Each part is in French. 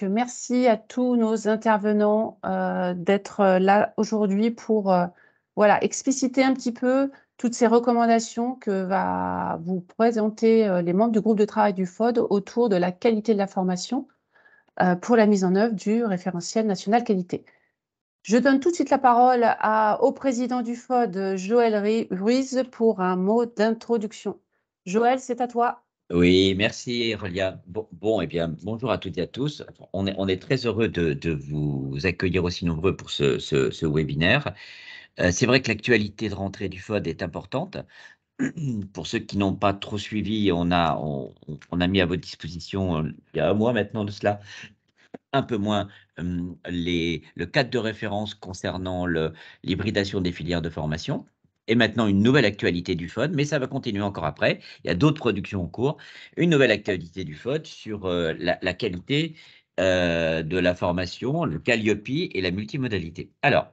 merci à tous nos intervenants d'être là aujourd'hui pour voilà, expliciter un petit peu toutes ces recommandations que va vous présenter les membres du groupe de travail du FOD autour de la qualité de la formation pour la mise en œuvre du référentiel national qualité. Je donne tout de suite la parole au président du FOD, Joël Ruiz, pour un mot d'introduction. Joël, c'est à toi. Oui, merci Relia. Eh bien, bonjour à toutes et à tous. On est très heureux de vous accueillir aussi nombreux pour ce webinaire. C'est vrai que l'actualité de rentrée du FOD est importante. Pour ceux qui n'ont pas trop suivi, on a mis à votre disposition, il y a un mois maintenant de cela, un peu moins, le cadre de référence concernant l'hybridation des filières de formation. Et maintenant, une nouvelle actualité du FOD, mais ça va continuer encore après. Il y a d'autres productions en cours. Une nouvelle actualité du FOD sur la qualité de la formation, le Calliope et la multimodalité. Alors,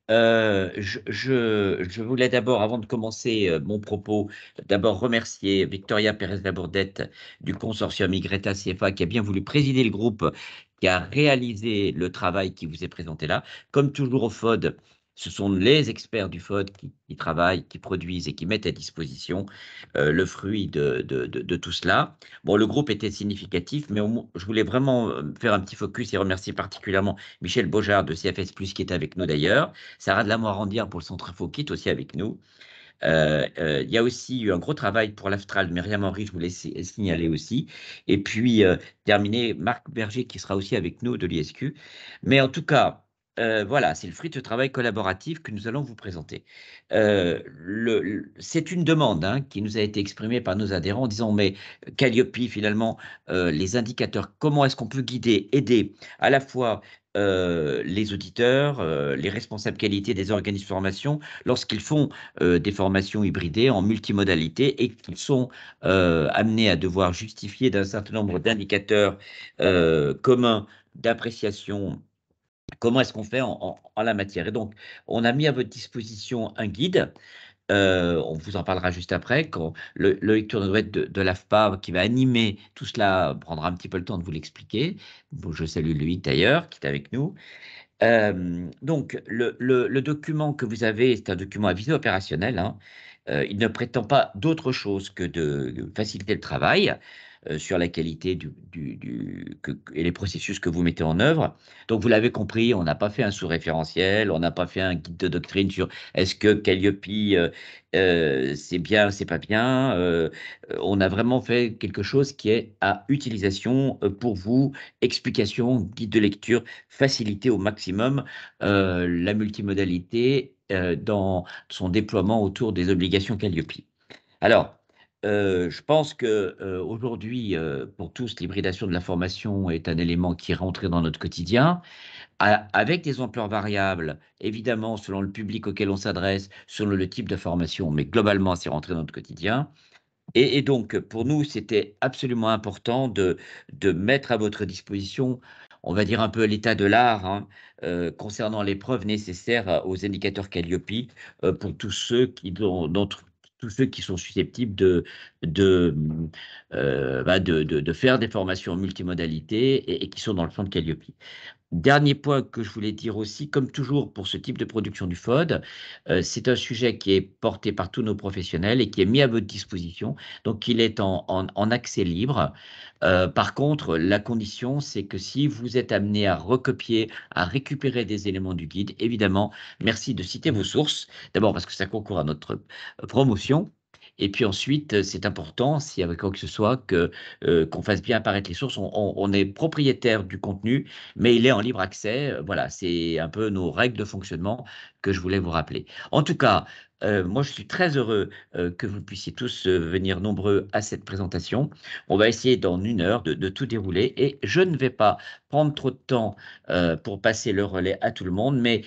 je voulais d'abord, avant de commencer mon propos, d'abord remercier Victoria Pérez-Labourdette du consortium YGRETA CFA qui a bien voulu présider le groupe, qui a réalisé le travail qui vous est présenté là. Comme toujours au FOD, ce sont les experts du FOD qui travaillent, qui produisent et qui mettent à disposition le fruit de tout cela. Bon, le groupe était significatif, mais je voulais vraiment faire un petit focus et remercier particulièrement Michel Beaujard de CFS+, qui est avec nous d'ailleurs. Sarah de la Morandière pour le Centre Info qui est aussi avec nous. Il y a aussi eu un gros travail pour l'Astral, Myriam Henry, je voulais signaler aussi. Et puis, terminer, Marc Berger qui sera aussi avec nous de l'ISQ. Mais en tout cas, voilà, c'est le fruit de ce travail collaboratif que nous allons vous présenter. C'est une demande qui nous a été exprimée par nos adhérents en disant, mais Calliope, finalement, les indicateurs, comment est-ce qu'on peut guider, aider à la fois les auditeurs, les responsables qualité des organismes de formation, lorsqu'ils font des formations hybridées en multimodalité et qu'ils sont amenés à devoir justifier d'un certain nombre d'indicateurs communs d'appréciation. Comment est-ce qu'on fait en la matière? Et donc, on a mis à votre disposition un guide. On vous en parlera juste après, quand le lecture de l'AFPA qui va animer tout cela prendra un petit peu le temps de vous l'expliquer. Bon, je salue Loïc d'ailleurs, qui est avec nous. Donc, le document que vous avez, c'est un document à visée opérationnelle. Il ne prétend pas d'autre chose que de faciliter le travail sur la qualité et les processus que vous mettez en œuvre. Donc, vous l'avez compris, on n'a pas fait un sous-référentiel, on n'a pas fait un guide de doctrine sur est-ce que Calliope, c'est bien, c'est pas bien. On a vraiment fait quelque chose qui est à utilisation pour vous, explication, guide de lecture, faciliter au maximum la multimodalité dans son déploiement autour des obligations Calliope. Alors, je pense que aujourd'hui, pour tous, l'hybridation de la formation est un élément qui est rentré dans notre quotidien, avec des ampleurs variables, évidemment, selon le public auquel on s'adresse, selon le type de formation, mais globalement, c'est rentré dans notre quotidien. Et donc, pour nous, c'était absolument important de mettre à votre disposition, on va dire un peu l'état de l'art, concernant les preuves nécessaires aux indicateurs Calliope pour tous ceux tous ceux qui sont susceptibles de, de faire des formations en multimodalité et qui sont dans le champ de Calliope. Dernier point que je voulais dire aussi, comme toujours pour ce type de production du FOD, c'est un sujet qui est porté par tous nos professionnels et qui est mis à votre disposition. Donc, il est en accès libre. Par contre, la condition, c'est que si vous êtes amené à recopier, à récupérer des éléments du guide, évidemment, merci de citer vos sources. D'abord parce que ça concourt à notre promotion. Et puis ensuite, c'est important, s'il y avait quoi que ce soit, qu'on fasse bien apparaître les sources. On est propriétaire du contenu, mais il est en libre accès. Voilà, c'est un peu nos règles de fonctionnement que je voulais vous rappeler. En tout cas, moi, je suis très heureux que vous puissiez tous venir nombreux à cette présentation. On va essayer dans 1 heure de tout dérouler et je ne vais pas prendre trop de temps pour passer le relais à tout le monde, mais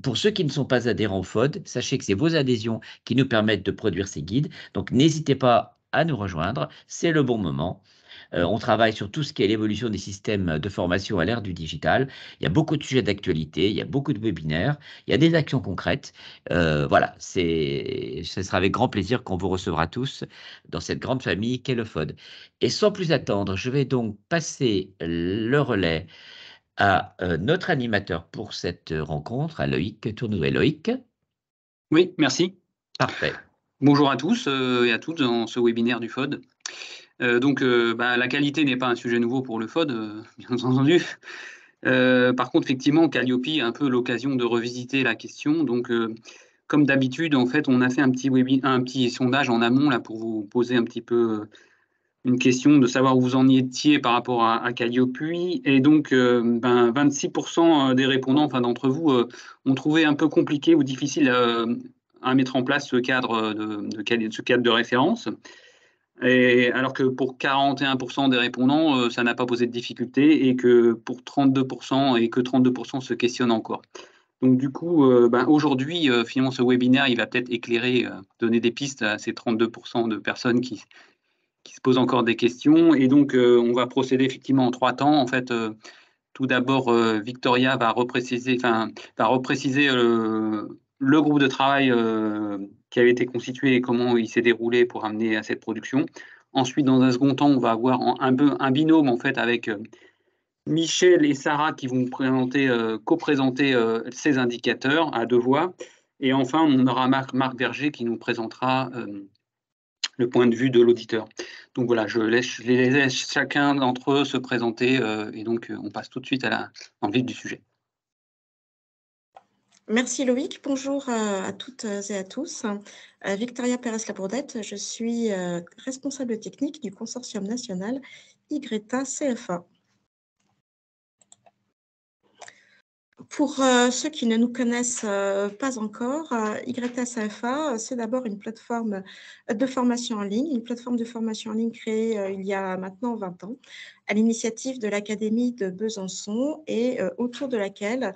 pour ceux qui ne sont pas adhérents au FOD, sachez que c'est vos adhésions qui nous permettent de produire ces guides. Donc, n'hésitez pas à nous rejoindre, c'est le bon moment. On travaille sur tout ce qui est l'évolution des systèmes de formation à l'ère du digital. Il y a beaucoup de sujets d'actualité, il y a beaucoup de webinaires, il y a des actions concrètes. Voilà, ce sera avec grand plaisir qu'on vous recevra tous dans cette grande famille qu'est le FOD. Et sans plus attendre, je vais donc passer le relais à notre animateur pour cette rencontre, à Loïc Tournelouet. Loïc? Oui, merci. Parfait. Bonjour à tous et à toutes dans ce webinaire du FOD. La qualité n'est pas un sujet nouveau pour le FOD, bien entendu. Par contre, effectivement, Calliope a un peu l'occasion de revisiter la question. Donc, comme d'habitude, en fait, on a fait un petit sondage en amont là, pour vous poser un petit peu une question de savoir où vous en étiez par rapport à Calliope. Et donc, 26% des répondants, enfin d'entre vous, ont trouvé un peu compliqué ou difficile à mettre en place ce cadre de référence. Et alors que pour 41% des répondants, ça n'a pas posé de difficulté et que pour 32% et que 32% se questionnent encore. Donc du coup, aujourd'hui, finalement, ce webinaire, il va peut-être éclairer, donner des pistes à ces 32% de personnes qui se posent encore des questions. Et donc, on va procéder effectivement en 3 temps. En fait, tout d'abord, Victoria va repréciser le groupe de travail qui avait été constitué et comment il s'est déroulé pour amener à cette production. Ensuite, dans un second temps, on va avoir un binôme en fait avec Michel et Sarah qui vont co-présenter ces indicateurs à 2 voix. Et enfin, on aura Marc Berger qui nous présentera le point de vue de l'auditeur. Donc voilà, je les laisse chacun d'entre eux se présenter et donc on passe tout de suite dans le vif du sujet. Merci Loïc, bonjour à toutes et à tous. Victoria Pérez-Labourdette, je suis responsable technique du consortium national YTA CFA. Pour ceux qui ne nous connaissent pas encore, YTA CFA, c'est d'abord une plateforme de formation en ligne, créée il y a maintenant 20 ans, à l'initiative de l'Académie de Besançon et autour de laquelle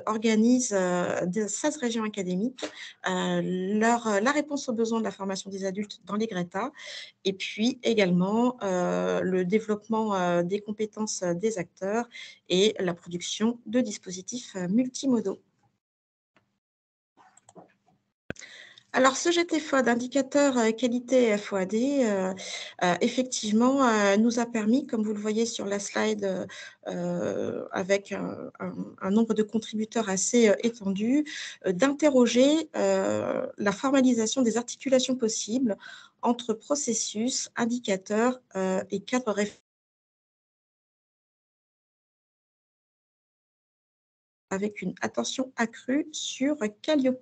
organise 16 régions académiques la réponse aux besoins de la formation des adultes dans les GRETA et puis également le développement des compétences des acteurs et la production de dispositifs multimodaux. Alors, ce GT-FOD, indicateur qualité FOAD, effectivement, nous a permis, comme vous le voyez sur la slide, avec un nombre de contributeurs assez étendu, d'interroger la formalisation des articulations possibles entre processus, indicateurs et cadres référentiels avec une attention accrue sur Calliope.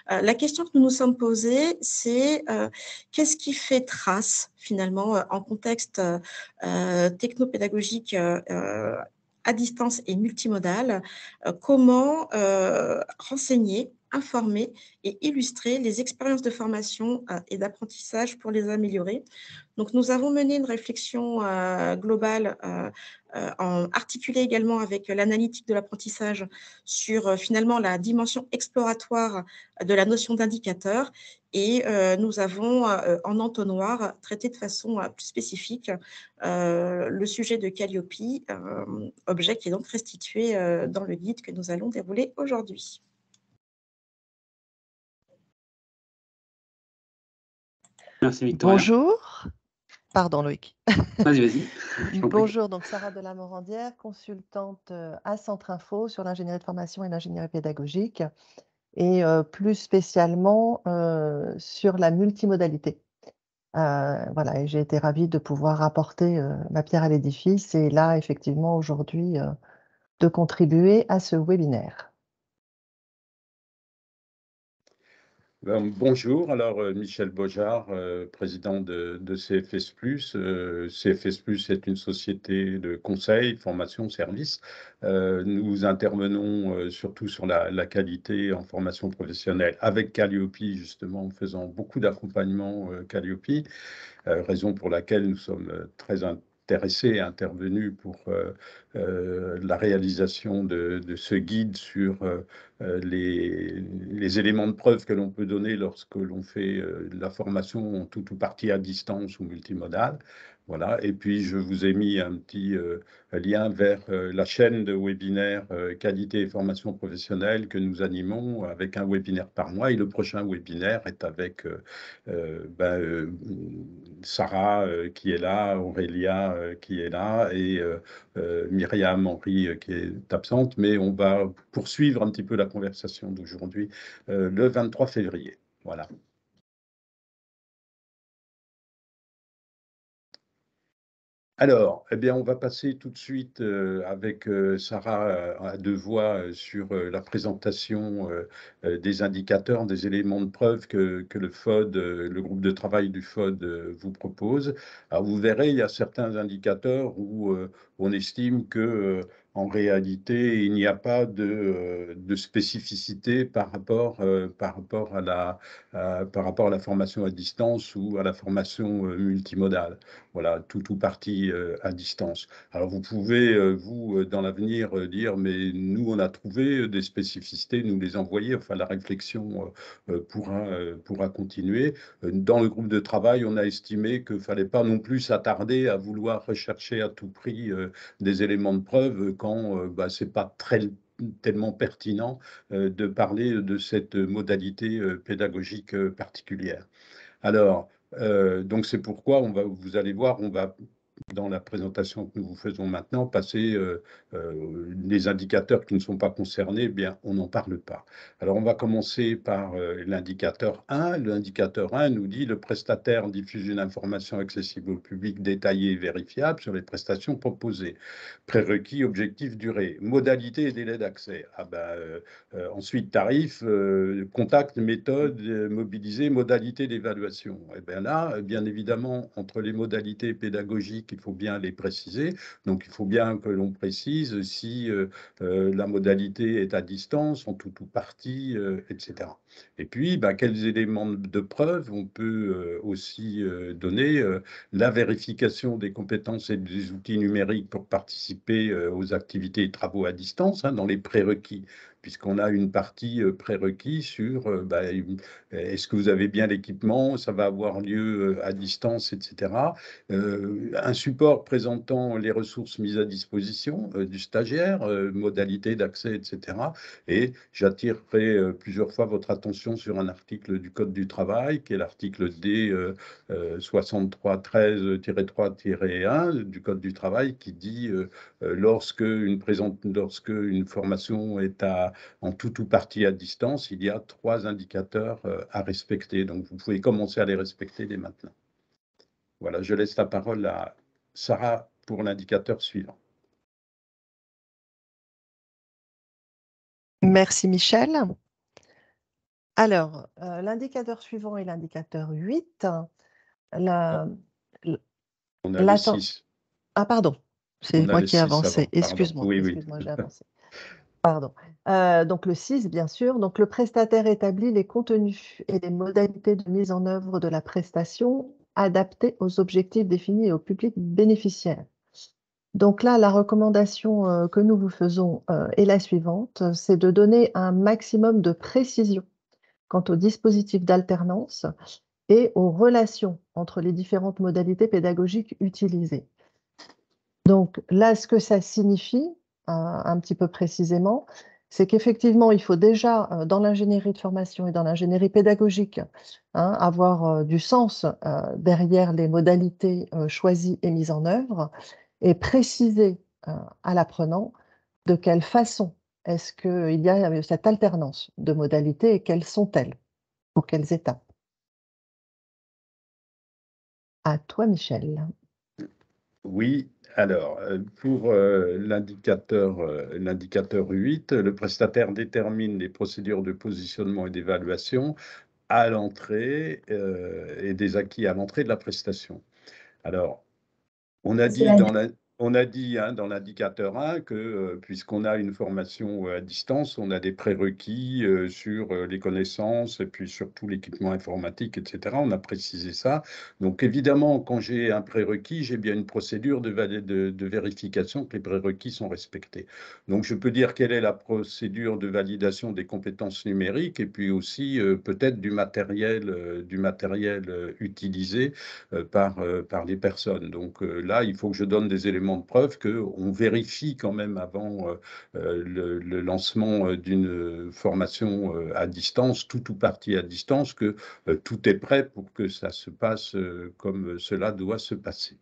La question que nous nous sommes posée, c'est qu'est-ce qui fait trace, finalement, en contexte technopédagogique à distance et multimodal, comment renseigner, informer et illustrer les expériences de formation et d'apprentissage pour les améliorer. Donc, nous avons mené une réflexion globale articulée également avec l'analytique de l'apprentissage sur finalement la dimension exploratoire de la notion d'indicateur et nous avons en entonnoir traité de façon plus spécifique le sujet de Calliope, objet qui est donc restitué dans le guide que nous allons dérouler aujourd'hui. Merci Victoria. Bonjour. Pardon Loïc. Vas-y. Bonjour, donc Sarah de la Morandière, consultante à Centre Info sur l'ingénierie de formation et l'ingénierie pédagogique et plus spécialement sur la multimodalité. Voilà, et j'ai été ravie de pouvoir apporter ma pierre à l'édifice et là, effectivement, aujourd'hui, de contribuer à ce webinaire. Bonjour, alors Michel Bojard, président de CFS+. CFS+, est une société de conseil, formation, service. Nous intervenons surtout sur la qualité en formation professionnelle avec Calliope, justement, en faisant beaucoup d'accompagnement Calliope, raison pour laquelle nous sommes très intéressés et intervenus pour la réalisation de ce guide sur les éléments de preuve que l'on peut donner lorsque l'on fait la formation en tout ou partie à distance ou multimodale. Voilà. Et puis, je vous ai mis un petit lien vers la chaîne de webinaires qualité et formation professionnelle que nous animons avec un webinaire par mois. Et le prochain webinaire est avec Sarah qui est là, Aurélia qui est là et Myriam Henry qui est absente. Mais on va poursuivre un petit peu la conversation d'aujourd'hui le 23 février. Voilà. Alors, eh bien, on va passer tout de suite avec Sarah à deux voix sur la présentation des indicateurs, des éléments de preuve que le FOD, le groupe de travail du FOD vous propose. Alors, vous verrez, il y a certains indicateurs où on estime que en réalité, il n'y a pas de spécificité par rapport à la formation à distance ou à la formation multimodale. Voilà, tout ou partie à distance. Alors, vous pouvez, vous, dans l'avenir, dire, mais nous, on a trouvé des spécificités, nous les envoyer. Enfin, la réflexion pourra continuer. Dans le groupe de travail, on a estimé qu'il ne fallait pas non plus s'attarder à vouloir rechercher à tout prix des éléments de preuve quand ce n'est pas tellement pertinent de parler de cette modalité pédagogique particulière. Alors, donc c'est pourquoi vous allez voir, on va, dans la présentation que nous vous faisons maintenant, passer les indicateurs qui ne sont pas concernés, eh bien, on n'en parle pas. Alors, on va commencer par l'indicateur 1. L'indicateur 1 nous dit « Le prestataire diffuse une information accessible au public détaillée et vérifiable sur les prestations proposées. Prérequis, objectif, durée, modalité et délai d'accès. » Ensuite, tarif, contact, méthode, mobilisé, modalité d'évaluation. Et bien là, bien évidemment, entre les modalités pédagogiques, il faut bien les préciser. Donc, il faut bien que l'on précise si la modalité est à distance, en tout ou partie, etc. Et puis, quels éléments de preuve on peut aussi donner la vérification des compétences et des outils numériques pour participer aux activités et travaux à distance, dans les prérequis, puisqu'on a une partie prérequis sur est-ce que vous avez bien l'équipement, ça va avoir lieu à distance, etc. Un support présentant les ressources mises à disposition du stagiaire, modalités d'accès, etc. Et j'attirerai plusieurs fois votre attention sur un article du Code du travail, qui est l'article D 6313-3-1 du Code du travail, qui dit lorsque une formation est en tout ou partie à distance, il y a 3 indicateurs à respecter. Donc, vous pouvez commencer à les respecter dès maintenant. Voilà, je laisse la parole à Sarah pour l'indicateur suivant. Merci Michel. Alors, l'indicateur suivant est l'indicateur 8. On a le 6. Ah, pardon, c'est moi qui ai avancé. Excuse-moi, oui. j'ai avancé. Pardon. Donc le 6, bien sûr. Donc le prestataire établit les contenus et les modalités de mise en œuvre de la prestation adaptées aux objectifs définis et au public bénéficiaire. Donc là, la recommandation que nous vous faisons est la suivante, c'est de donner un maximum de précision quant au dispositif d'alternance et aux relations entre les différentes modalités pédagogiques utilisées. Donc là, ce que ça signifie, un petit peu précisément, c'est qu'effectivement, il faut déjà, dans l'ingénierie de formation et dans l'ingénierie pédagogique, avoir du sens derrière les modalités choisies et mises en œuvre, et préciser à l'apprenant de quelle façon est-ce qu'il y a cette alternance de modalités et quelles sont-elles, pour quelles étapes. À toi, Michel. Oui, alors, pour l'indicateur 8, le prestataire détermine les procédures de positionnement et d'évaluation à l'entrée et des acquis à l'entrée de la prestation. Alors, on a dit dans la... On a dit dans l'indicateur 1 que puisqu'on a une formation à distance, on a des prérequis sur les connaissances et puis surtout l'équipement informatique, etc. On a précisé ça. Donc évidemment, quand j'ai un prérequis, j'ai bien une procédure de vérification que les prérequis sont respectés. Donc je peux dire quelle est la procédure de validation des compétences numériques et puis aussi peut-être du matériel utilisé par les personnes. Donc là, il faut que je donne des éléments de preuve qu'on vérifie quand même avant le lancement d'une formation à distance, tout ou partie à distance, que tout est prêt pour que ça se passe comme cela doit se passer.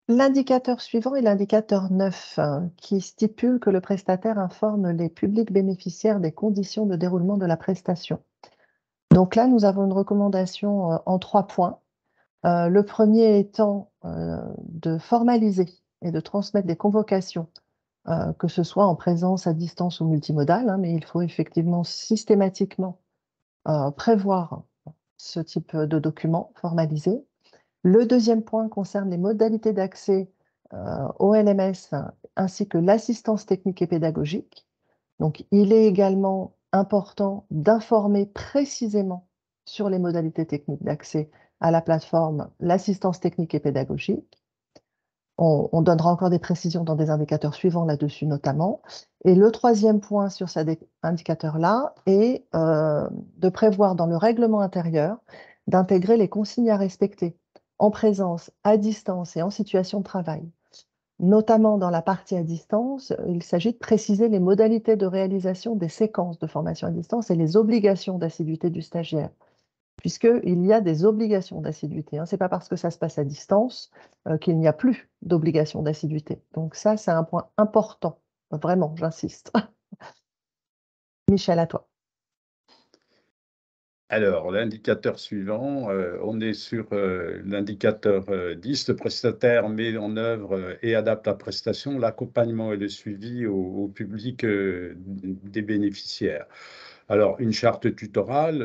L'indicateur suivant est l'indicateur 9, qui stipule que le prestataire informe les publics bénéficiaires des conditions de déroulement de la prestation. Donc là, nous avons une recommandation en 3 points. Le premier étant de formaliser et de transmettre des convocations, que ce soit en présence, à distance ou multimodale, mais il faut effectivement systématiquement prévoir ce type de document formalisé. Le deuxième point concerne les modalités d'accès au LMS ainsi que l'assistance technique et pédagogique. Donc, il est également important d'informer précisément sur les modalités techniques d'accès à la plateforme, l'assistance technique et pédagogique. On donnera encore des précisions dans des indicateurs suivants là-dessus notamment. Et le troisième point sur cet indicateur-là est de prévoir dans le règlement intérieur d'intégrer les consignes à respecter en présence, à distance et en situation de travail. Notamment dans la partie à distance, il s'agit de préciser les modalités de réalisation des séquences de formation à distance et les obligations d'assiduité du stagiaire, puisqu'il y a des obligations d'assiduité. Ce n'est pas parce que ça se passe à distance qu'il n'y a plus d'obligation d'assiduité. Donc ça, c'est un point important, vraiment, j'insiste. Michel, à toi. Alors, l'indicateur suivant, on est sur l'indicateur 10. Le prestataire met en œuvre et adapte la prestation, l'accompagnement et le suivi au public des bénéficiaires. Alors, une charte tutorale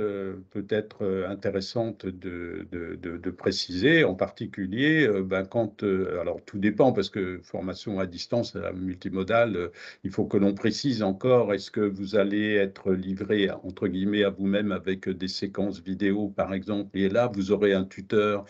peut être intéressante de préciser, en particulier quand, alors tout dépend parce que formation à distance, multimodale, il faut que l'on précise encore, est-ce que vous allez être livré, entre guillemets, à vous-même avec des séquences vidéo, par exemple, et là, vous aurez un tuteur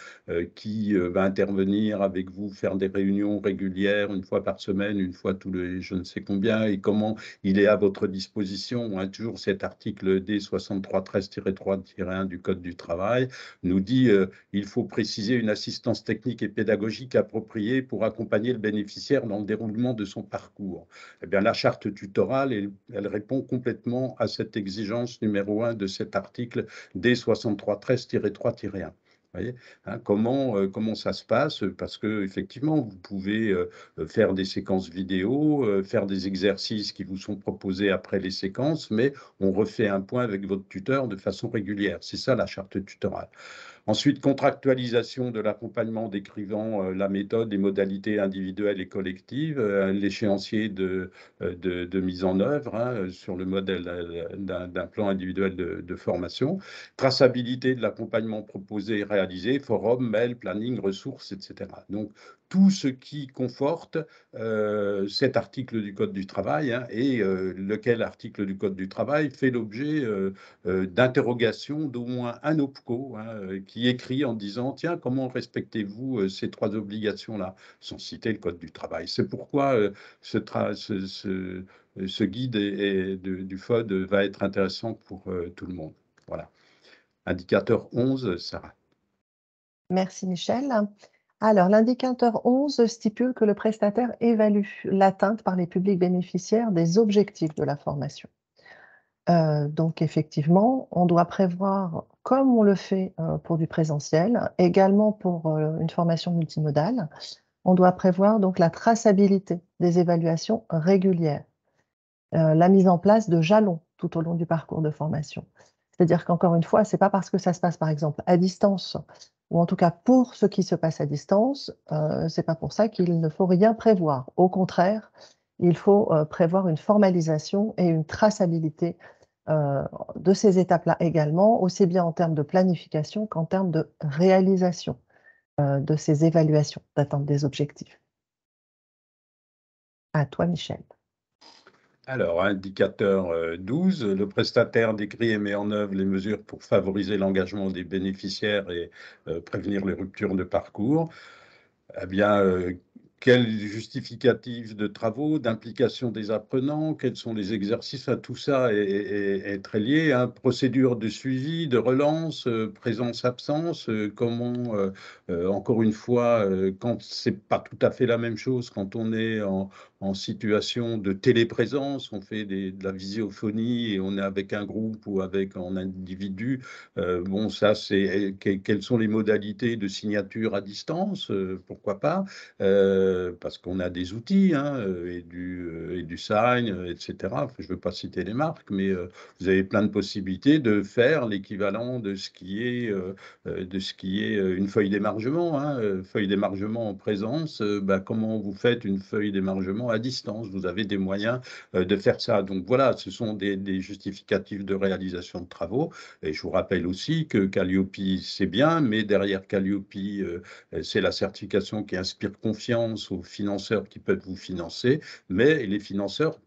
qui va intervenir avec vous, faire des réunions régulières, une fois par semaine, une fois tous les je ne sais combien, et comment il est à votre disposition, toujours cet article D6313-3-1 du Code du travail nous dit il faut préciser une assistance technique et pédagogique appropriée pour accompagner le bénéficiaire dans le déroulement de son parcours. Eh bien, la charte tutorale, elle répond complètement à cette exigence numéro 1 de cet article D6313-3-1. Voyez, comment ça se passe? Parce que effectivement, vous pouvez faire des séquences vidéo, faire des exercices qui vous sont proposés après les séquences, mais on refait un point avec votre tuteur de façon régulière. C'est ça la charte tutorale. Ensuite, contractualisation de l'accompagnement décrivant la méthode, les modalités individuelles et collectives, l'échéancier de mise en œuvre sur le modèle d'un plan individuel de formation, traçabilité de l'accompagnement proposé et réalisé, forum, mail, planning, ressources, etc. Donc, tout ce qui conforte cet article du Code du travail et lequel article du Code du travail fait l'objet d'interrogations d'au moins un OPCO qui écrit en disant « Tiens, comment respectez-vous ces 3 obligations-là » sans citer le Code du travail. C'est pourquoi ce guide du FOD va être intéressant pour tout le monde. Voilà. Indicateur 11, Sarah. Merci Michel. Alors, l'indicateur 11 stipule que le prestataire évalue l'atteinte par les publics bénéficiaires des objectifs de la formation. Donc effectivement, on doit prévoir, comme on le fait pour du présentiel, également pour une formation multimodale, on doit prévoir donc la traçabilité des évaluations régulières, la mise en place de jalons tout au long du parcours de formation. C'est-à-dire qu'encore une fois, ce n'est pas parce que ça se passe par exemple à distance, ou en tout cas pour ce qui se passe à distance, ce n'est pas pour ça qu'il ne faut rien prévoir. Au contraire, il faut prévoir une formalisation et une traçabilité de ces étapes-là également, aussi bien en termes de planification qu'en termes de réalisation. de ces évaluations d'atteinte des objectifs. À toi, Michel. Alors, indicateur 12, le prestataire décrit et met en œuvre les mesures pour favoriser l'engagement des bénéficiaires et prévenir les ruptures de parcours. Eh bien, quel justificatif de travaux, d'implication des apprenants, quels sont les exercices, tout ça est très lié, hein. Procédure de suivi, de relance, présence-absence, comment, encore une fois, quand c'est pas tout à fait la même chose, quand on est en situation de téléprésence, on fait de la visiophonie et on est avec un groupe ou avec un individu, bon, ça, c'est quelles sont les modalités de signature à distance, pourquoi pas, parce qu'on a des outils, hein, et du Sign, etc. Enfin, je ne veux pas citer les marques, mais vous avez plein de possibilités de faire l'équivalent de ce qui est, une feuille d'émargement, hein, feuille d'émargement en présence. Bah, comment vous faites une feuille d'émargement à distance? Vous avez des moyens de faire ça. Donc voilà, ce sont des justificatifs de réalisation de travaux. Et je vous rappelle aussi que Calliope, c'est bien, mais derrière Calliope, c'est la certification qui inspire confiance aux financeurs qui peuvent vous financer, mais les financeurs,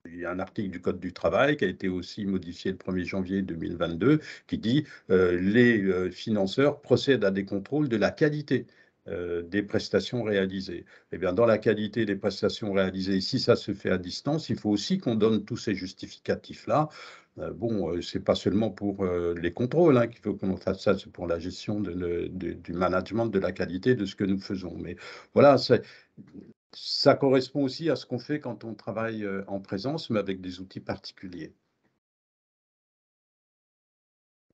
il y a un article du Code du travail qui a été aussi modifié le 1er janvier 2022 qui dit les financeurs procèdent à des contrôles de la qualité des prestations réalisées. Eh bien, dans la qualité des prestations réalisées, si ça se fait à distance, il faut aussi qu'on donne tous ces justificatifs-là. Bon, c'est pas seulement pour les contrôles, hein, qu'il faut qu'on fasse ça, c'est pour la gestion du management de la qualité de ce que nous faisons. Mais voilà, ça correspond aussi à ce qu'on fait quand on travaille en présence, mais avec des outils particuliers.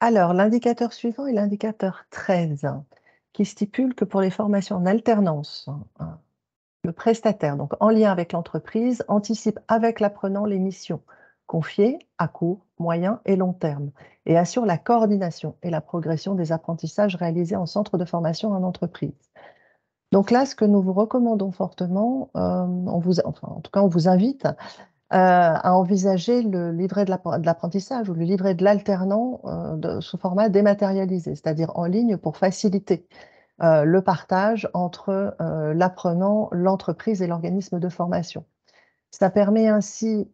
Alors, l'indicateur suivant est l'indicateur 13, qui stipule que pour les formations en alternance, le prestataire, donc en lien avec l'entreprise, anticipe avec l'apprenant les missions confiées à court, moyen et long terme et assure la coordination et la progression des apprentissages réalisés en centre de formation en entreprise. Donc là, ce que nous vous recommandons fortement, en tout cas, on vous invite à envisager le livret de l'apprentissage ou le livret de l'alternant sous format dématérialisé, c'est-à-dire en ligne pour faciliter le partage entre l'apprenant, l'entreprise et l'organisme de formation. Ça permet ainsi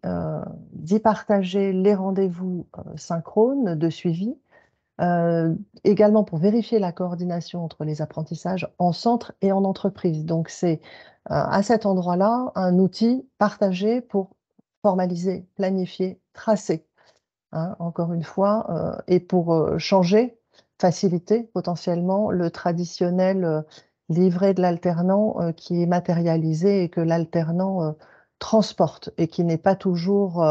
d'y partager les rendez-vous synchrones de suivi, également pour vérifier la coordination entre les apprentissages en centre et en entreprise. Donc c'est à cet endroit-là un outil partagé pour formaliser, planifier, tracer, hein, encore une fois, et pour changer, faciliter potentiellement le traditionnel livret de l'alternant qui est matérialisé et que l'alternant transporte et qui n'est pas toujours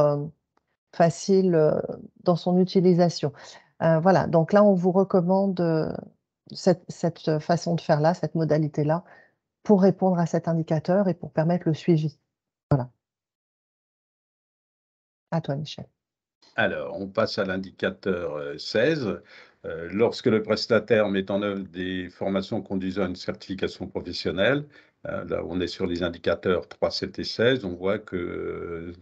facile dans son utilisation. Voilà, donc là, on vous recommande cette façon de faire là, cette modalité-là, pour répondre à cet indicateur et pour permettre le suivi. Voilà. À toi, Michel. Alors, on passe à l'indicateur 16. Lorsque le prestataire met en œuvre des formations conduisant à une certification professionnelle, là on est sur les indicateurs 3, 7 et 16, on voit que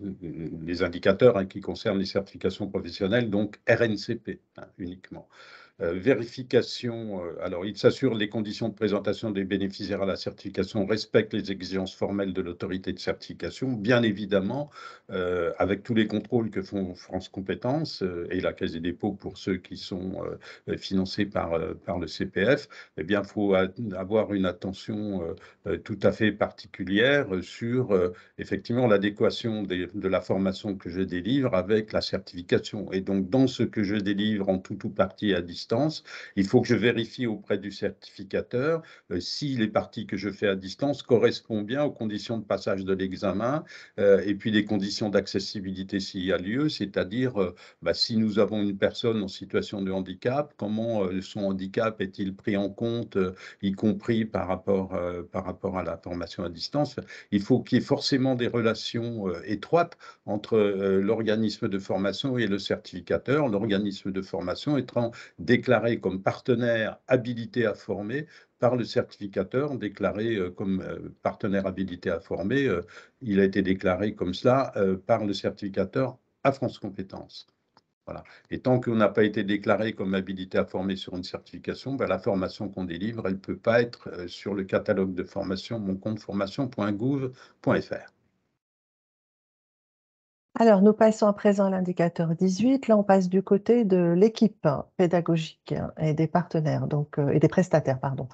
les indicateurs, hein, qui concernent les certifications professionnelles, donc RNCP, hein, uniquement. Vérification, alors il s'assure les conditions de présentation des bénéficiaires à la certification respectent les exigences formelles de l'autorité de certification, bien évidemment, avec tous les contrôles que font France Compétences et la Caisse des dépôts pour ceux qui sont financés par le CPF. Eh bien, il faut avoir une attention tout à fait particulière sur effectivement l'adéquation de la formation que je délivre avec la certification. Et donc, dans ce que je délivre en tout ou partie à distance, il faut que je vérifie auprès du certificateur si les parties que je fais à distance correspondent bien aux conditions de passage de l'examen et puis les conditions d'accessibilité s'il y a lieu, c'est-à-dire si nous avons une personne en situation de handicap, comment son handicap est-il pris en compte, y compris par rapport à la formation à distance. Il faut qu'il y ait forcément des relations étroites entre l'organisme de formation et le certificateur, l'organisme de formation étant déclaré comme partenaire habilité à former par le certificateur, déclaré comme partenaire habilité à former. Il a été déclaré comme cela par le certificateur à France Compétences. Voilà. Et tant qu'on n'a pas été déclaré comme habilité à former sur une certification, ben, la formation qu'on délivre, elle ne peut pas être sur le catalogue de formation moncompteformation.gouv.fr. Alors, nous passons à présent à l'indicateur 18. Là, on passe du côté de l'équipe pédagogique et des partenaires, donc, et des prestataires, pardon.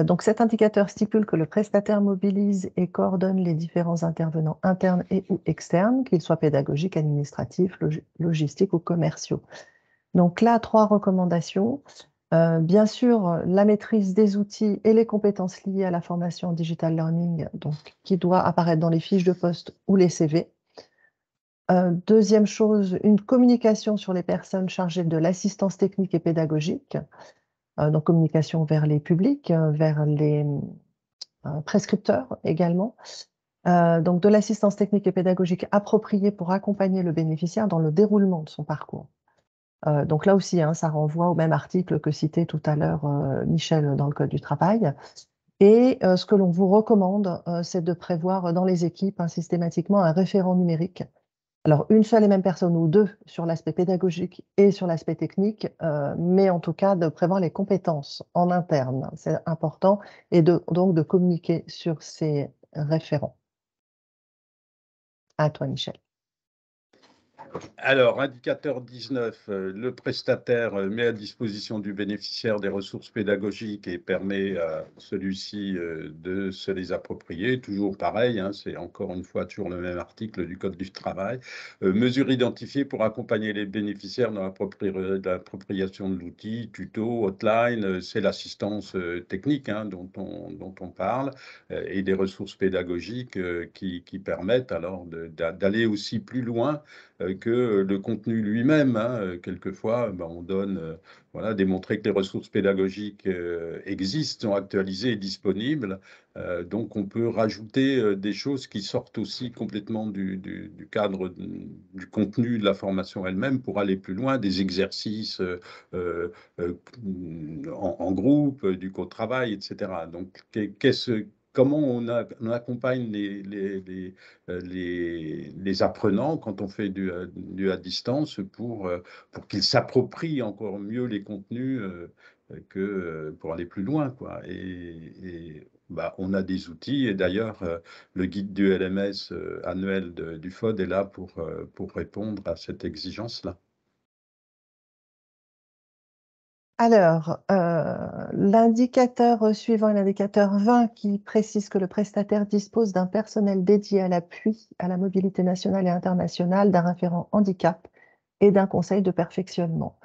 Donc, cet indicateur stipule que le prestataire mobilise et coordonne les différents intervenants internes et ou externes, qu'ils soient pédagogiques, administratifs, logistiques ou commerciaux. Donc là, 3 recommandations. Bien sûr, la maîtrise des outils et les compétences liées à la formation en digital learning, donc, qui doit apparaître dans les fiches de poste ou les CV. Deuxième chose, une communication sur les personnes chargées de l'assistance technique et pédagogique. Donc communication vers les publics, vers les prescripteurs également. Donc de l'assistance technique et pédagogique appropriée pour accompagner le bénéficiaire dans le déroulement de son parcours. Donc là aussi, hein, ça renvoie au même article que cité tout à l'heure Michel dans le Code du travail. Et ce que l'on vous recommande, c'est de prévoir dans les équipes systématiquement un référent numérique. Alors, une seule et même personne ou 2 sur l'aspect pédagogique et sur l'aspect technique, mais en tout cas de prévoir les compétences en interne, c'est important, et donc de communiquer sur ces référents. À toi, Michel. Alors, indicateur 19, le prestataire met à disposition du bénéficiaire des ressources pédagogiques et permet à celui-ci de se les approprier. Toujours pareil, hein, c'est encore une fois toujours le même article du Code du travail. Mesures identifiées pour accompagner les bénéficiaires dans l'appropriation de l'outil, tuto, hotline, c'est l'assistance technique hein, dont on parle, et des ressources pédagogiques qui permettent alors d'aller aussi plus loin que le contenu lui-même. Hein. Quelquefois, on donne, voilà, démontrer que les ressources pédagogiques existent, sont actualisées et disponibles. Donc, on peut rajouter des choses qui sortent aussi complètement du cadre du contenu de la formation elle-même pour aller plus loin, des exercices en groupe, du co-travail, etc. Donc, comment on accompagne les apprenants quand on fait du à distance pour qu'ils s'approprient encore mieux les contenus pour aller plus loin, quoi. Et on a des outils, et d'ailleurs, le guide du LMS annuel du FOD est là pour répondre à cette exigence-là. Alors, l'indicateur suivant est l'indicateur 20 qui précise que le prestataire dispose d'un personnel dédié à l'appui à la mobilité nationale et internationale, d'un référent handicap et d'un conseil de perfectionnement.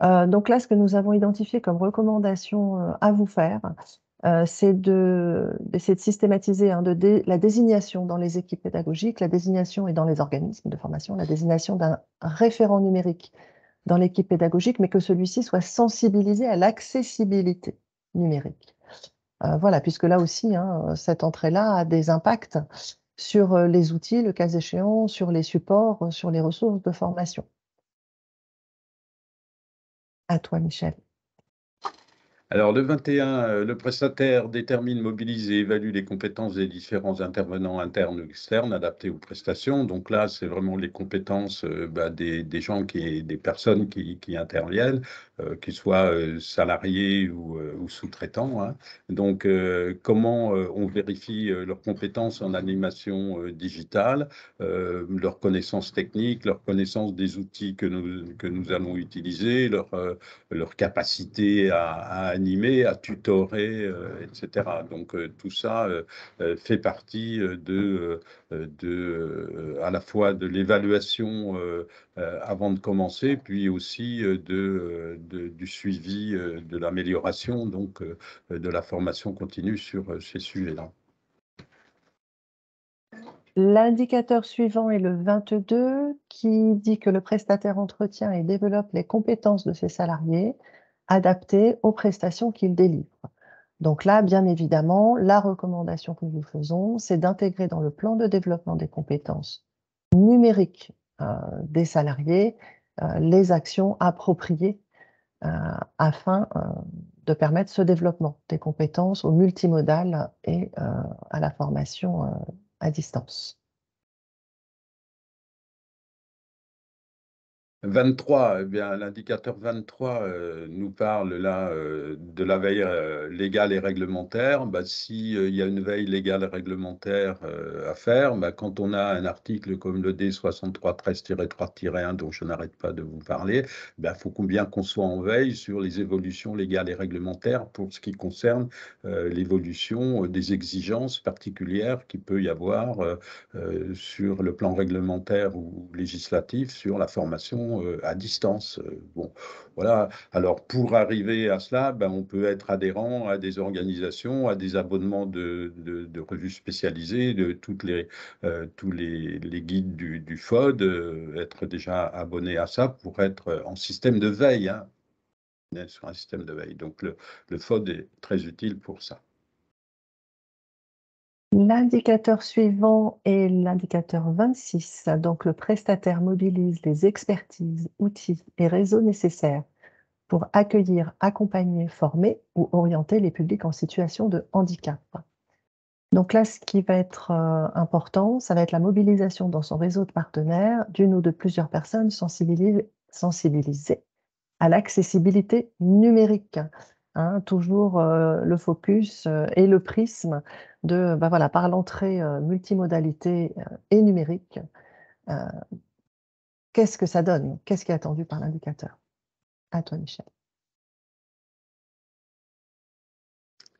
Donc là, ce que nous avons identifié comme recommandation à vous faire, c'est d'essayer de systématiser la désignation dans les équipes pédagogiques, la désignation et dans les organismes de formation, la désignation d'un référent numérique dans l'équipe pédagogique, mais que celui-ci soit sensibilisé à l'accessibilité numérique. Voilà, puisque là aussi, hein, cette entrée-là a des impacts sur les outils, le cas échéant, sur les supports, sur les ressources de formation. À toi, Michel. Alors, le 21, le prestataire détermine, mobilise et évalue les compétences des différents intervenants internes ou externes adaptés aux prestations. Donc là, c'est vraiment les compétences des gens, des personnes qui interviennent, qu'ils soient salariés ou sous-traitants. Hein. Donc, comment on vérifie leurs compétences en animation digitale, leurs connaissances techniques, leurs connaissances des outils que nous allons utiliser, leur capacité à animer, à tutorer, etc. Donc tout ça fait partie à la fois de l'évaluation avant de commencer, puis aussi du suivi de l'amélioration, donc de la formation continue sur ces sujets-là. L'indicateur suivant est le 22 qui dit que le prestataire entretient et développe les compétences de ses salariés adaptées aux prestations qu'il délivre. Donc là, bien évidemment, la recommandation que nous faisons, c'est d'intégrer dans le plan de développement des compétences numériques des salariés les actions appropriées afin de permettre ce développement des compétences au multimodal et à la formation à distance. 23, eh bien, l'indicateur 23 nous parle là de la veille légale et réglementaire. Bah, si, il y a une veille légale et réglementaire à faire, bah, quand on a un article comme le D6313-3-1 dont je n'arrête pas de vous parler, il faut bien qu'on soit en veille sur les évolutions légales et réglementaires pour ce qui concerne l'évolution des exigences particulières qu'il peut y avoir sur le plan réglementaire ou législatif sur la formation à distance. Bon, voilà. Alors, pour arriver à cela, on peut être adhérent à des organisations, à des abonnements de revues spécialisées, de tous les guides du FOD, être déjà abonné à ça pour être en système de veille, hein, sur un système de veille. Donc, le FOD est très utile pour ça. L'indicateur suivant est l'indicateur 26. Donc, le prestataire mobilise les expertises, outils et réseaux nécessaires pour accueillir, accompagner, former ou orienter les publics en situation de handicap. Donc là, ce qui va être important, ça va être la mobilisation dans son réseau de partenaires d'une ou de plusieurs personnes sensibilisées à l'accessibilité numérique. Hein, toujours le focus et le prisme de, voilà, par l'entrée multimodalité et numérique, qu'est-ce que ça donne? Qu'est-ce qui est attendu par l'indicateur? À toi, Michel.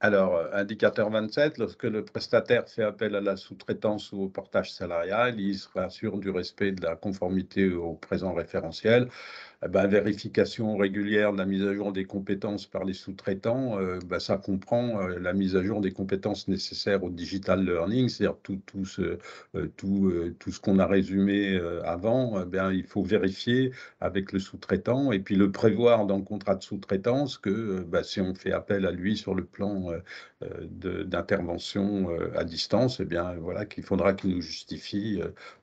Alors, indicateur 27, lorsque le prestataire fait appel à la sous-traitance ou au portage salarial, il se rassure du respect de la conformité au présent référentiel. Vérification régulière de la mise à jour des compétences par les sous-traitants, ça comprend la mise à jour des compétences nécessaires au digital learning, c'est-à-dire tout ce qu'on a résumé avant, il faut vérifier avec le sous-traitant et puis le prévoir dans le contrat de sous-traitance que si on fait appel à lui sur le plan d'intervention à distance, voilà, qu'il faudra qu'il nous justifie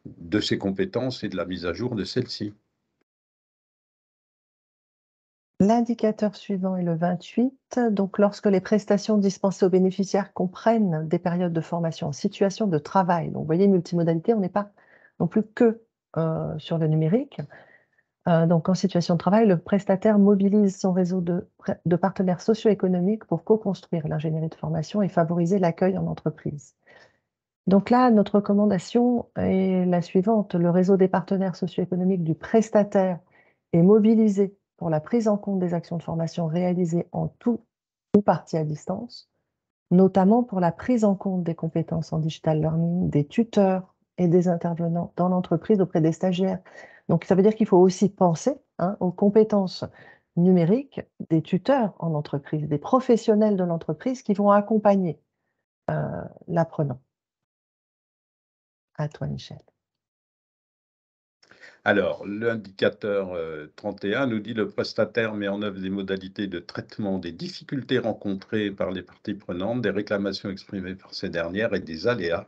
de ses compétences et de la mise à jour de celles-ci. L'indicateur suivant est le 28. Donc, lorsque les prestations dispensées aux bénéficiaires comprennent des périodes de formation en situation de travail, donc vous voyez, multimodalité, on n'est pas non plus que sur le numérique. Donc, en situation de travail, le prestataire mobilise son réseau de partenaires socio-économiques pour co-construire l'ingénierie de formation et favoriser l'accueil en entreprise. Donc là, notre recommandation est la suivante. Le réseau des partenaires socio-économiques du prestataire est mobilisé pour la prise en compte des actions de formation réalisées en tout ou partie à distance, notamment pour la prise en compte des compétences en digital learning, des tuteurs et des intervenants dans l'entreprise auprès des stagiaires. Donc, ça veut dire qu'il faut aussi penser aux compétences numériques des tuteurs en entreprise, des professionnels de l'entreprise qui vont accompagner l'apprenant. À toi, Michel. Alors, l'indicateur 31 nous dit le prestataire met en œuvre des modalités de traitement des difficultés rencontrées par les parties prenantes, des réclamations exprimées par ces dernières et des aléas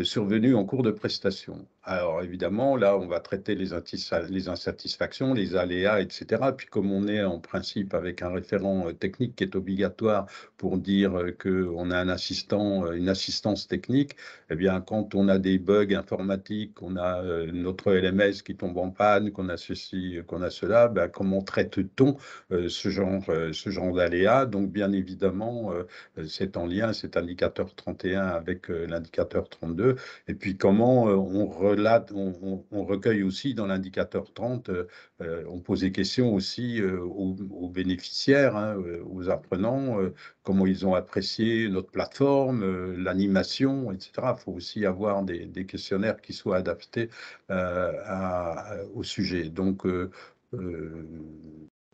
survenus en cours de prestation. Alors, évidemment, là, on va traiter les insatisfactions, les aléas, etc. Puis, comme on est en principe avec un référent technique qui est obligatoire pour dire qu'on a un assistant, une assistance technique, quand on a des bugs informatiques, on a notre LMS qui tombe en panne, qu'on a ceci, qu'on a cela, comment traite-t-on ce genre d'aléas? Donc, bien évidemment, c'est en lien, cet indicateur 31 avec l'indicateur 32. Et puis, comment on recueille aussi dans l'indicateur 30, on pose des questions aussi aux bénéficiaires, aux apprenants, comment ils ont apprécié notre plateforme, l'animation, etc. Il faut aussi avoir des questionnaires qui soient adaptés au sujet. Donc,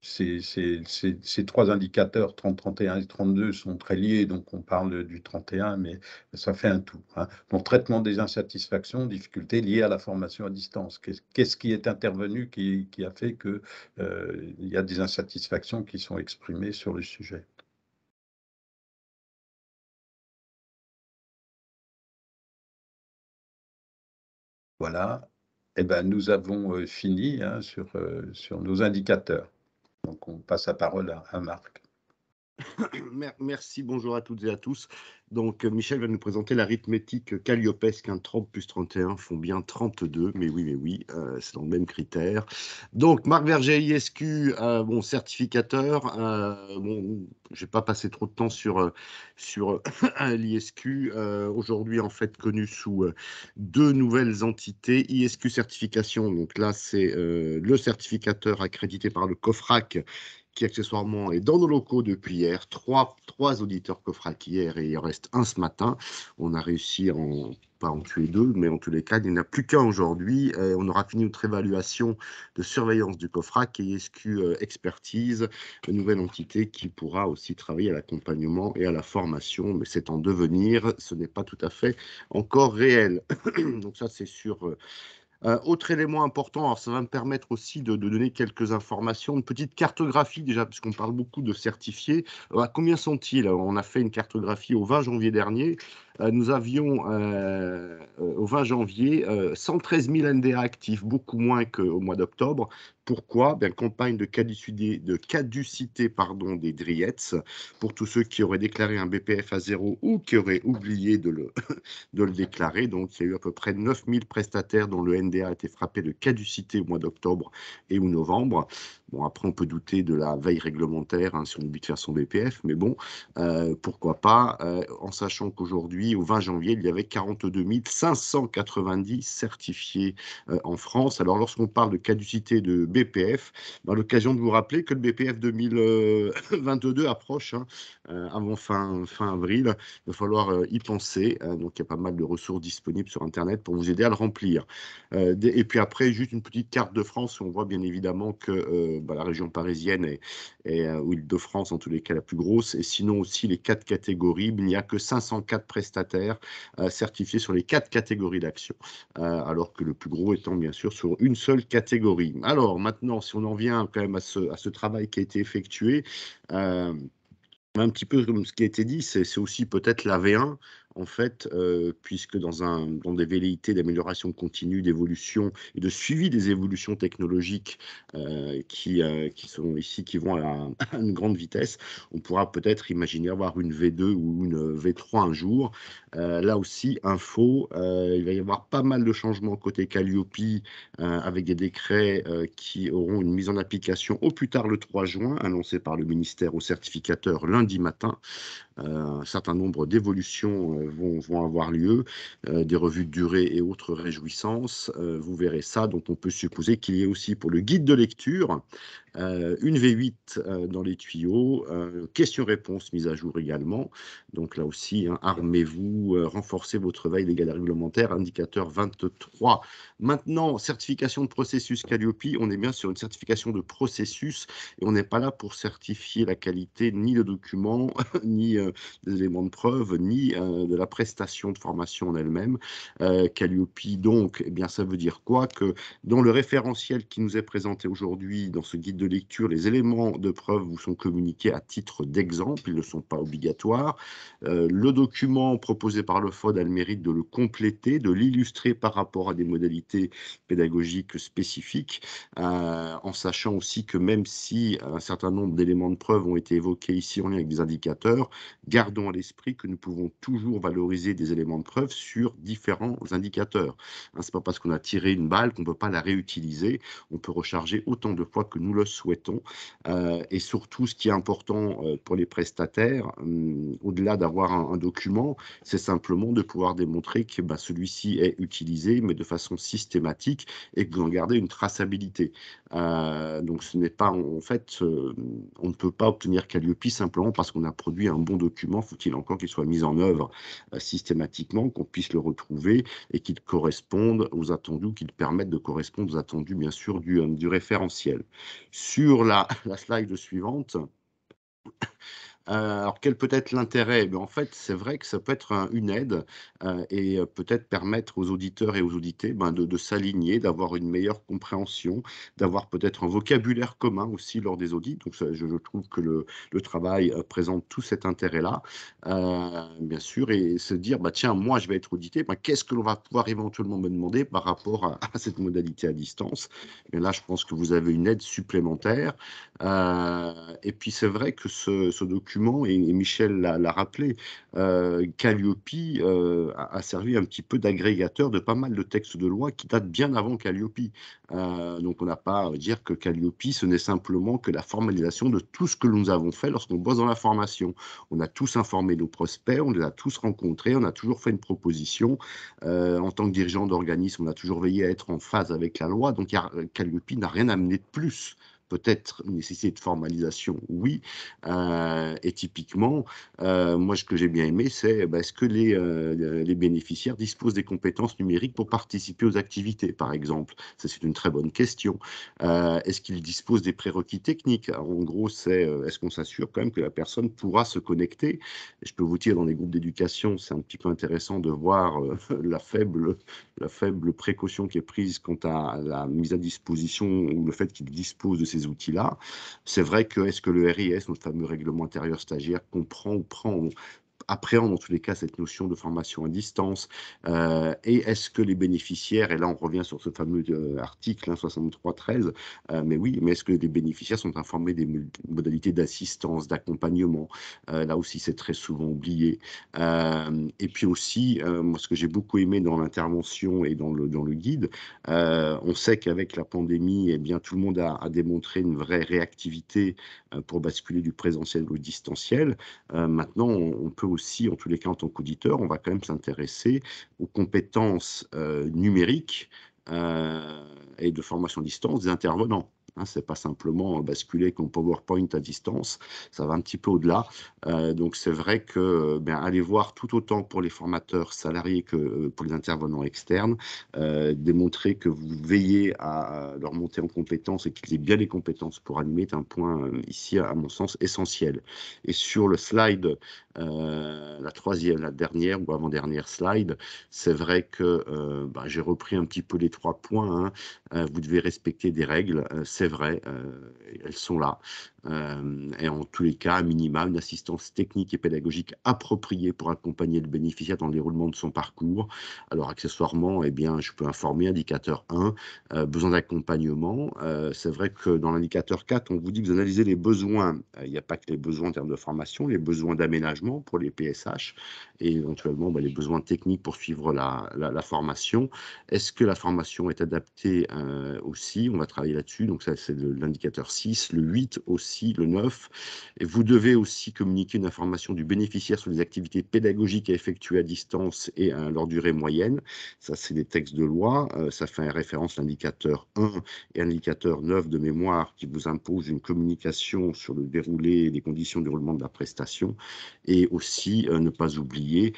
ces trois indicateurs, 30, 31 et 32, sont très liés, donc on parle du 31, mais ça fait un tout. Donc, traitement des insatisfactions, difficultés liées à la formation à distance. Qu'est-ce qui est intervenu qui a fait qu'il y a des insatisfactions qui sont exprimées sur le sujet? Voilà. Nous avons fini sur nos indicateurs. Donc, on passe la parole à Marc. Merci, bonjour à toutes et à tous. Donc, Michel va nous présenter l'arithmétique Calliope, qu'un 30 plus 31 font bien 32. Mais oui, c'est dans le même critère. Donc, Marc Verger, ISQ, bon, certificateur. Bon, je vais pas passer trop de temps sur l'ISQ. Aujourd'hui, en fait, connu sous deux nouvelles entités. ISQ certification, donc là, c'est le certificateur accrédité par le COFRAC, qui accessoirement est dans nos locaux depuis hier. Trois auditeurs COFRAC hier et il en reste un ce matin. On a réussi pas en tuer deux, mais en tous les cas, il n'y en a plus qu'un aujourd'hui. On aura fini notre évaluation de surveillance du COFRAC et ISQ Expertise, une nouvelle entité qui pourra aussi travailler à l'accompagnement et à la formation, mais c'est en devenir, ce n'est pas tout à fait encore réel. Donc ça, c'est sur autre élément important, alors ça va me permettre aussi de donner quelques informations, une petite cartographie déjà, puisqu'on parle beaucoup de certifiés. À combien sont-ils? On a fait une cartographie au 20 janvier dernier. Nous avions au 20 janvier 113 000 NDA actifs, beaucoup moins qu'au mois d'octobre. Pourquoi? Campagne de caducité, des DRIETS, pour tous ceux qui auraient déclaré un BPF à zéro ou qui auraient oublié de le déclarer. Donc, il y a eu à peu près 9 000 prestataires dont le NDA a été frappé de caducité au mois d'octobre et ou novembre. Bon, après, on peut douter de la veille réglementaire si on oublie de faire son BPF, mais bon, pourquoi pas, en sachant qu'aujourd'hui, au 20 janvier, il y avait 42 590 certifiés en France. Alors, lorsqu'on parle de caducité de BPF, l'occasion de vous rappeler que le BPF 2022 approche, avant fin avril. Il va falloir y penser. Donc, il y a pas mal de ressources disponibles sur Internet pour vous aider à le remplir. Et puis après, juste une petite carte de France où on voit bien évidemment que la région parisienne ou Île-de-France, en tous les cas, la plus grosse. Et sinon aussi les 4 catégories. Il n'y a que 504 prestataires certifiés sur les 4 catégories d'action, alors que le plus gros étant bien sûr sur une seule catégorie. Alors maintenant, si on en vient quand même à ce travail qui a été effectué, un petit peu comme ce qui a été dit, c'est aussi peut-être la V1, en fait, puisque dans des velléités d'amélioration continue, d'évolution et de suivi des évolutions technologiques qui sont ici, qui vont à une grande vitesse, on pourra peut-être imaginer avoir une V2 ou une V3 un jour. Là aussi, info, il va y avoir pas mal de changements côté Calliope avec des décrets qui auront une mise en application au plus tard le 3 juin, annoncé par le ministère aux certificateurs lundi matin. Un certain nombre d'évolutions vont avoir lieu, des revues de durée et autres réjouissances. Vous verrez ça. Donc, on peut supposer qu'il y ait aussi pour le guide de lecture une V8 dans les tuyaux, questions-réponses mise à jour également. Donc là aussi, armez-vous, renforcez votre veille des galères réglementaires, indicateur 23. Maintenant, certification de processus Calliope, on est bien sur une certification de processus et on n'est pas là pour certifier la qualité ni le document, ni des éléments de preuve, ni de la prestation de formation en elle-même. Calliope, donc, eh bien, ça veut dire quoi? Que dans le référentiel qui nous est présenté aujourd'hui, dans ce guide de lecture, les éléments de preuve vous sont communiqués à titre d'exemple, ils ne sont pas obligatoires. Le document proposé par le FOD a le mérite de le compléter, de l'illustrer par rapport à des modalités pédagogiques spécifiques, en sachant aussi que même si un certain nombre d'éléments de preuve ont été évoqués ici en lien avec des indicateurs, gardons à l'esprit que nous pouvons toujours valoriser des éléments de preuve sur différents indicateurs. Ce n'est pas parce qu'on a tiré une balle qu'on ne peut pas la réutiliser. On peut recharger autant de fois que nous le souhaitons. Et surtout, ce qui est important pour les prestataires, au-delà d'avoir un document, c'est simplement de pouvoir démontrer que celui-ci est utilisé, mais de façon systématique et que vous en gardez une traçabilité. Donc, ce n'est pas, en fait, on ne peut pas obtenir Calliope simplement parce qu'on a produit un bon document. Faut-il encore qu'il soit mis en œuvre systématiquement, qu'on puisse le retrouver et qu'il corresponde aux attendus, qu'il permette de correspondre aux attendus, bien sûr, du référentiel. Sur la slide suivante, alors, quel peut être l'intérêt? En fait, c'est vrai que ça peut être une aide et peut-être permettre aux auditeurs et aux audités de s'aligner, d'avoir une meilleure compréhension, d'avoir peut-être un vocabulaire commun aussi lors des audits. Donc, je trouve que le travail présente tout cet intérêt-là, bien sûr, et se dire, tiens, moi, je vais être audité, qu'est-ce que l'on va pouvoir éventuellement me demander par rapport à cette modalité à distance? Et là, je pense que vous avez une aide supplémentaire. Et puis c'est vrai que ce document, et Michel l'a rappelé, Calliope a servi un petit peu d'agrégateur de pas mal de textes de loi qui datent bien avant Calliope. Donc on n'a pas à dire que Calliope, ce n'est simplement que la formalisation de tout ce que nous avons fait lorsqu'on bosse dans la formation. On a tous informé nos prospects, on les a tous rencontrés, on a toujours fait une proposition. En tant que dirigeant d'organisme, on a toujours veillé à être en phase avec la loi. Donc Calliope n'a rien amené de plus. Peut-être une nécessité de formalisation, oui. Et typiquement, moi, ce que j'ai bien aimé, c'est est-ce que les bénéficiaires disposent des compétences numériques pour participer aux activités, par exemple. Ça, c'est une très bonne question. Est-ce qu'ils disposent des prérequis techniques? Alors, en gros, c'est est-ce qu'on s'assure quand même que la personne pourra se connecter? Et je peux vous dire, dans les groupes d'éducation, c'est un petit peu intéressant de voir la faible précaution qui est prise quant à la mise à disposition ou le fait qu'ils disposent de ces outils-là. C'est vrai que est-ce que le RIS, notre fameux règlement intérieur stagiaire, comprend ou appréhende en tous les cas cette notion de formation à distance, et est-ce que les bénéficiaires, et là on revient sur ce fameux article 63.13, mais oui, mais est-ce que les bénéficiaires sont informés des modalités d'assistance, d'accompagnement? Là aussi c'est très souvent oublié. Et puis aussi, moi ce que j'ai beaucoup aimé dans l'intervention et dans le guide, on sait qu'avec la pandémie, eh bien, tout le monde a démontré une vraie réactivité pour basculer du présentiel au distanciel. Maintenant, on peut aussi, en tous les cas en tant qu'auditeur, on va quand même s'intéresser aux compétences numériques et de formation à distance des intervenants. Hein, c'est pas simplement basculer comme PowerPoint à distance, ça va un petit peu au-delà. Donc c'est vrai que aller voir tout autant pour les formateurs salariés que pour les intervenants externes, démontrer que vous veillez à leur monter en compétences et qu'ils aient bien les compétences pour animer est un point ici, à mon sens, essentiel. Et sur le slide, la dernière ou avant-dernière slide, c'est vrai que j'ai repris un petit peu les 3 points. Hein. Vous devez respecter des règles, c'est vrai, elles sont là. Et en tous les cas, à minima, une assistance technique et pédagogique appropriée pour accompagner le bénéficiaire dans le déroulement de son parcours. Alors, accessoirement, eh bien, je peux informer, indicateur 1, besoin d'accompagnement. C'est vrai que dans l'indicateur 4, on vous dit que vous analysez les besoins. Il n'y a pas que les besoins en termes de formation, les besoins d'aménagement pour les PSH et éventuellement les besoins techniques pour suivre la formation. Est-ce que la formation est adaptée aussi? On va travailler là-dessus. Donc, ça, c'est l'indicateur 6, le 8 aussi, le 9. Et vous devez aussi communiquer une information du bénéficiaire sur les activités pédagogiques à effectuer à distance et leur durée moyenne. Ça, c'est des textes de loi. Ça fait référence à l'indicateur 1 et à l'indicateur 9 de mémoire qui vous impose une communication sur le déroulé et les conditions de déroulement de la prestation. Et aussi, ne pas oublier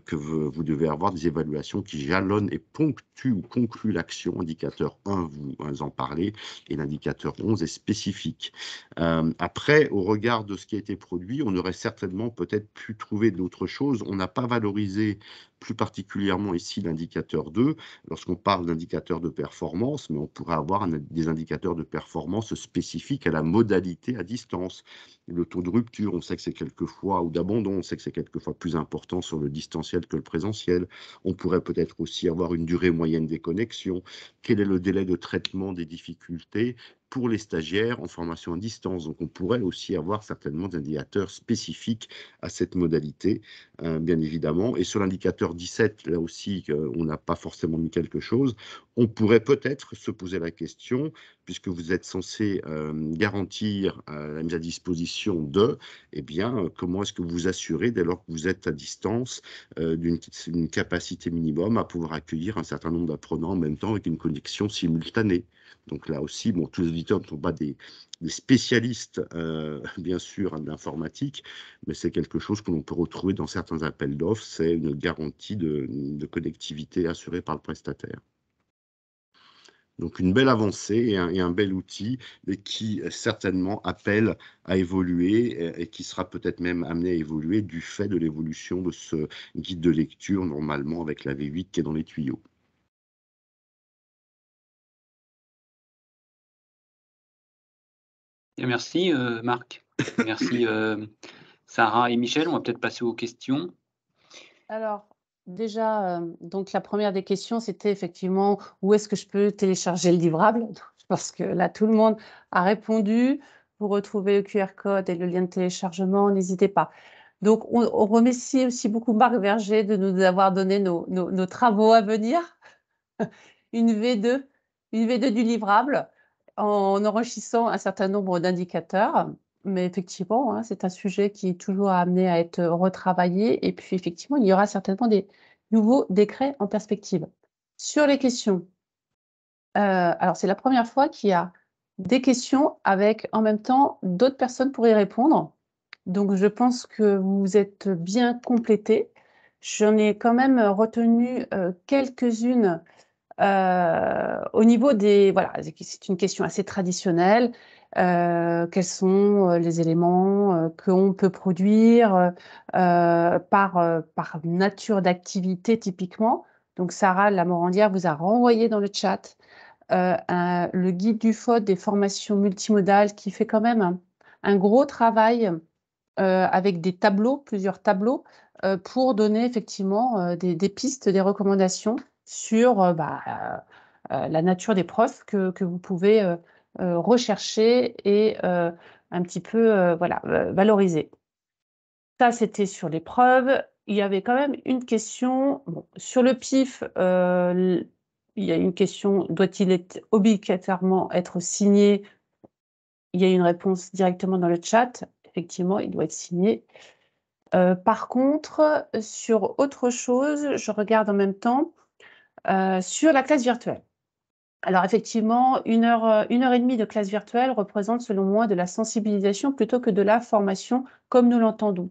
que vous devez avoir des évaluations qui jalonnent et ponctuent ou concluent l'action. Indicateur 1, vous en parlez, et l'indicateur 11 est spécifique. Après, au regard de ce qui a été produit, on aurait certainement peut-être pu trouver d'autres choses. On n'a pas valorisé plus particulièrement ici l'indicateur 2, lorsqu'on parle d'indicateur de performance, mais on pourrait avoir des indicateurs de performance spécifiques à la modalité à distance. Le taux de rupture, on sait que c'est quelquefois, ou d'abandon, on sait que c'est quelquefois plus important sur le distanciel que le présentiel. On pourrait peut-être aussi avoir une durée moyenne des connexions. Quel est le délai de traitement des difficultés pour les stagiaires en formation à distance? Donc, on pourrait aussi avoir certainement des indicateurs spécifiques à cette modalité, bien évidemment. Et sur l'indicateur 17, là aussi, on n'a pas forcément mis quelque chose. On pourrait peut-être se poser la question, puisque vous êtes censé garantir la mise à disposition de, eh bien, comment est-ce que vous vous assurez, dès lors que vous êtes à distance, d'une capacité minimum à pouvoir accueillir un certain nombre d'apprenants en même temps avec une connexion simultanée. Donc là aussi, bon, tous les auditeurs ne sont pas des spécialistes, bien sûr, d'informatique, mais c'est quelque chose que l'on peut retrouver dans certains appels d'offres, c'est une garantie de connectivité assurée par le prestataire. Donc une belle avancée et un bel outil, mais qui certainement appelle à évoluer et qui sera peut-être même amené à évoluer du fait de l'évolution de ce guide de lecture, normalement avec la V8 qui est dans les tuyaux. Et merci Marc. Merci Sarah et Michel. On va peut-être passer aux questions. Alors, déjà, donc la première des questions, c'était effectivement où est-ce que je peux télécharger le livrable? Je pense que là, tout le monde a répondu. vous retrouvez le QR code et le lien de téléchargement, n'hésitez pas. Donc, on remercie aussi beaucoup Marc Verger de nous avoir donné nos travaux à venir. Une V2 du livrable en enrichissant un certain nombre d'indicateurs. Mais effectivement, hein, c'est un sujet qui est toujours amené à être retravaillé. Et puis, effectivement, il y aura certainement des nouveaux décrets en perspective. Sur les questions, alors c'est la première fois qu'il y a des questions avec en même temps d'autres personnes pour y répondre. Donc, je pense que vous êtes bien complétés. J'en ai quand même retenu quelques-unes au niveau des... Voilà, c'est une question assez traditionnelle. Quels sont les éléments qu'on peut produire par nature d'activité typiquement? Donc, Sarah Lamorandière vous a renvoyé dans le chat le guide du FOD des formations multimodales qui fait quand même un gros travail avec des tableaux, plusieurs tableaux, pour donner effectivement des pistes, des recommandations sur la nature des profs que vous pouvez rechercher et un petit peu valoriser. Ça, c'était sur l'épreuve. Il y avait quand même une question sur le PIF. Il y a une question, doit-il obligatoirement être signé? Il y a une réponse directement dans le chat. Effectivement, il doit être signé. Par contre, sur autre chose, je regarde en même temps sur la classe virtuelle. Alors effectivement, 1 heure et demie de classe virtuelle représente selon moi de la sensibilisation plutôt que de la formation comme nous l'entendons.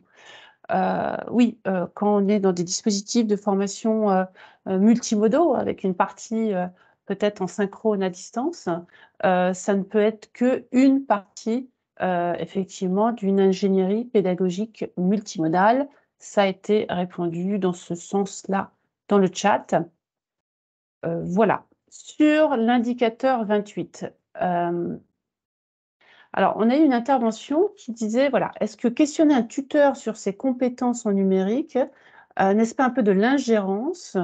Oui, quand on est dans des dispositifs de formation multimodaux avec une partie peut-être en synchrone à distance, ça ne peut être qu'une partie effectivement d'une ingénierie pédagogique multimodale. Ça a été répondu dans ce sens-là dans le chat. Voilà. Sur l'indicateur 28, alors, on a eu une intervention qui disait, voilà, est-ce que questionner un tuteur sur ses compétences en numérique, n'est-ce pas un peu de l'ingérence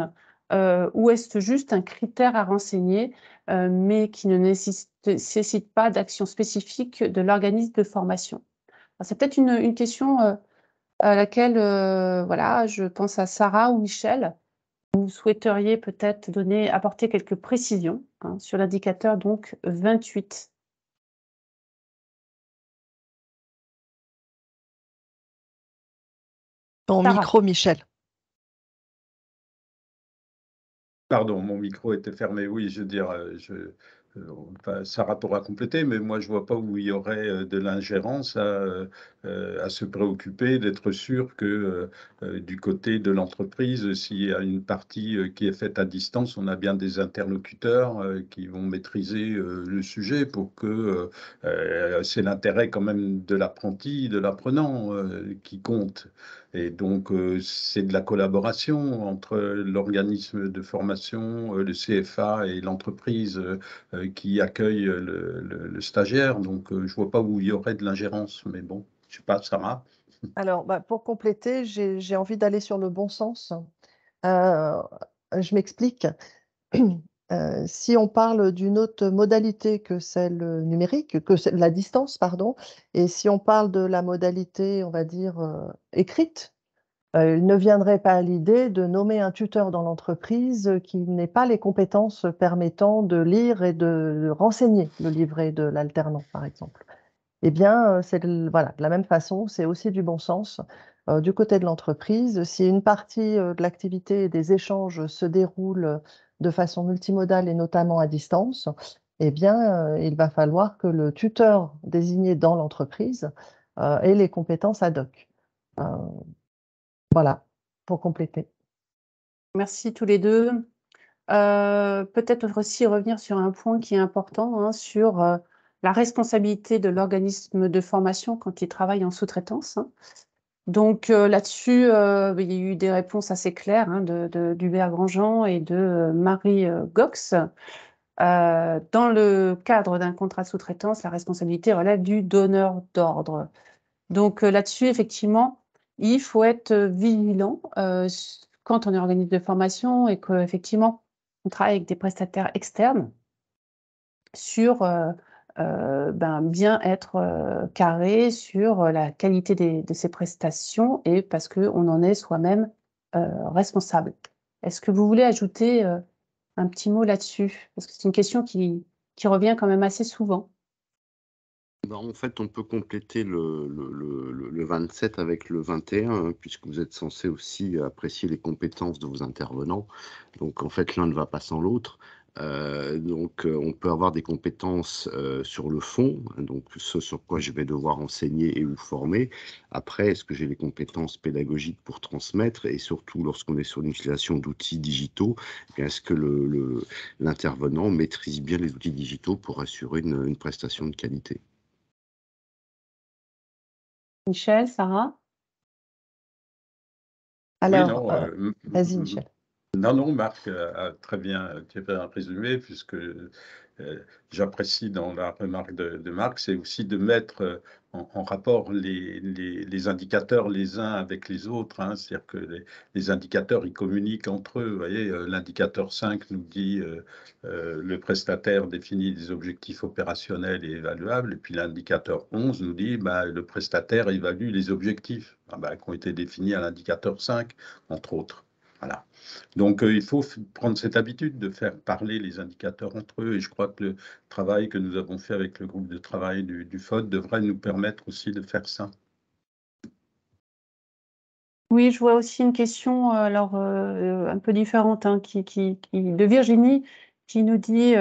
ou est-ce juste un critère à renseigner, mais qui ne nécessite pas d'action spécifique de l'organisme de formation? C'est peut-être une question à laquelle, voilà, je pense à Sarah ou Michel. Vous souhaiteriez peut-être apporter quelques précisions hein, sur l'indicateur donc 28. Ton Sarah. micro, Michel. Pardon, mon micro était fermé. Oui, je veux dire, enfin, Sarah pourra compléter, mais moi, je vois pas où il y aurait de l'ingérence à se préoccuper, d'être sûr que du côté de l'entreprise, s'il y a une partie qui est faite à distance, on a bien des interlocuteurs qui vont maîtriser le sujet pour que c'est l'intérêt quand même de l'apprenti, de l'apprenant qui compte. Et donc, c'est de la collaboration entre l'organisme de formation, le CFA et l'entreprise qui accueille le stagiaire. Donc, je ne vois pas où il y aurait de l'ingérence. Mais bon, je ne sais pas, Sarah. Alors, pour compléter, j'ai envie d'aller sur le bon sens. Je m'explique. Si on parle d'une autre modalité que celle numérique, la distance, pardon, et si on parle de la modalité, on va dire, écrite, il ne viendrait pas à l'idée de nommer un tuteur dans l'entreprise qui n'ait pas les compétences permettant de lire et de renseigner le livret de l'alternant, par exemple. Eh bien, voilà, de la même façon, c'est aussi du bon sens. Du côté de l'entreprise, si une partie de l'activité et des échanges se déroule de façon multimodale et notamment à distance, eh bien, il va falloir que le tuteur désigné dans l'entreprise ait les compétences ad hoc. Voilà, pour compléter. Merci tous les deux. Peut-être aussi revenir sur un point qui est important, hein, sur la responsabilité de l'organisme de formation quand il travaille en sous-traitance. Hein. Donc là-dessus, il y a eu des réponses assez claires hein, d'Hubert Grandjean et de Marie Gox. Dans le cadre d'un contrat de sous-traitance, la responsabilité relève du donneur d'ordre. Donc là-dessus, effectivement, il faut être vigilant quand on est organisme de formation et qu'effectivement, on travaille avec des prestataires externes sur bien être carré sur la qualité de ces prestations et parce qu'on en est soi-même responsable. Est-ce que vous voulez ajouter un petit mot là-dessus? Parce que c'est une question qui revient quand même assez souvent. En fait, on peut compléter le 27 avec le 21, hein, puisque vous êtes censé aussi apprécier les compétences de vos intervenants. Donc, en fait, l'un ne va pas sans l'autre. On peut avoir des compétences sur le fond, hein, donc ce sur quoi je vais devoir enseigner et vous former. Après, est-ce que j'ai les compétences pédagogiques pour transmettre? Et surtout, lorsqu'on est sur l'utilisation d'outils digitaux, est-ce que l'intervenant maîtrise bien les outils digitaux pour assurer une prestation de qualité? Michel, Sarah? Oui, Alors, non, vas-y, Michel. non, Marc a très bien résumé, puisque j'apprécie dans la remarque de Marc, c'est aussi de mettre en rapport les indicateurs les uns avec les autres, hein. C'est-à-dire que les indicateurs, ils communiquent entre eux. Vous voyez, l'indicateur 5 nous dit le prestataire définit des objectifs opérationnels et évaluables, et puis l'indicateur 11 nous dit le prestataire évalue les objectifs qui ont été définis à l'indicateur 5, entre autres. Voilà. Donc, il faut prendre cette habitude de faire parler les indicateurs entre eux. Et je crois que le travail que nous avons fait avec le groupe de travail du FOD devrait nous permettre aussi de faire ça. Oui, je vois aussi une question un peu différente hein, de Virginie qui nous dit,